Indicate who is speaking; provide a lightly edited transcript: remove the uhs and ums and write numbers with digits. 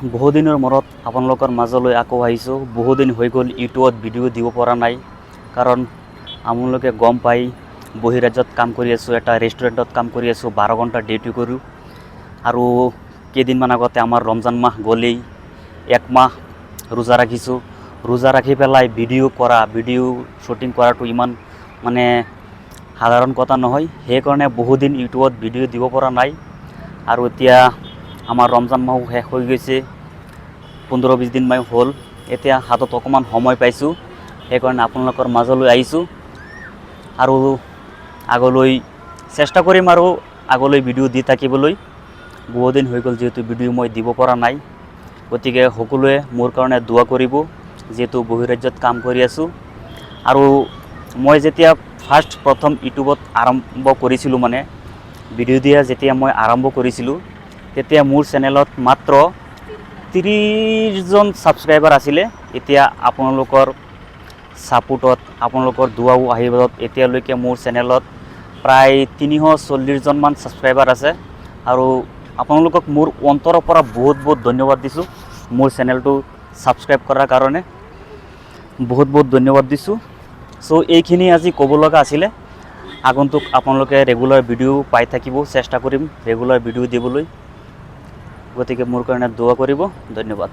Speaker 1: বহুদিনৰ মূৰত আপোনালোকৰ মাজলৈ আকৌ আহিছোঁ। বহুদিন হৈ গ'ল ইউটিউবত ভিডিঅ' দিব পৰা নাই, কাৰণ আপোনালোকে গম পাই বহিৰাজ্যত কাম কৰি আছোঁ, এটা ৰেষ্টুৰেণ্টত কাম কৰি আছোঁ, 12 ঘণ্টা ডিউটি কৰোঁ। আৰু কেইদিনমান আগতে আমাৰ ৰমজান মাহ গ'লেই, 1 মাহ ৰোজা ৰাখিছোঁ। ৰোজা ৰাখি পেলাই ভিডিঅ' শ্বুটিং কৰাটো ইমান মানে সাধাৰণ কথা নহয়। সেইকাৰণে বহুদিন ইউটিউবত ভিডিঅ' দিব পৰা নাই। আৰু এতিয়া আমাৰ ৰমজান মাহো শেষ হৈ গৈছে, 15-20 দিনমান হ'ল। এতিয়া হাতত অকণমান সময় পাইছোঁ, সেইকাৰণে আপোনালোকৰ মাজলৈ আহিছোঁ। আৰু আগলৈ চেষ্টা কৰিম আৰু আগলৈ ভিডিঅ' দি থাকিবলৈ। বহুদিন হৈ গ'ল যিহেতু ভিডিঅ' মই দিব পৰা নাই, গতিকে সকলোৱে মোৰ কাৰণে দোৱা কৰিব, যিহেতু বহিৰাজ্যত কাম কৰি আছোঁ। আৰু মই যেতিয়া প্ৰথম ইউটিউবত আৰম্ভ কৰিছিলোঁ, মানে ভিডিঅ' দিয়া যেতিয়া মই আৰম্ভ কৰিছিলোঁ, তেতিয়া মোৰ চেনেলত মাত্ৰ 30 জন ছাবস্ক্ৰাইবাৰ আছিলে। এতিয়া আপোনালোকৰ ছাপোৰ্টত, আপোনালোকৰ দুৱাও আশীৰ্বাদত এতিয়ালৈকে মোৰ চেনেলত প্ৰায় 340 জনমান ছাবস্ক্ৰাইবাৰ আছে। আৰু আপোনালোকক মোৰ অন্তৰৰ পৰা বহুত বহুত ধন্যবাদ দিছোঁ। মোৰ চেনেলটো ছাবস্ক্ৰাইব কৰাৰ কাৰণে বহুত বহুত ধন্যবাদ দিছোঁ। চ' এইখিনি আজি ক'ব লগা আছিলে। আগন্তুক আপোনালোকে ৰেগুলাৰ ভিডিঅ' পাই থাকিব, চেষ্টা কৰিম ৰেগুলাৰ ভিডিঅ' দিবলৈ। গতিকে মোৰ কাৰণে দোৱা কৰিব। ধন্যবাদ।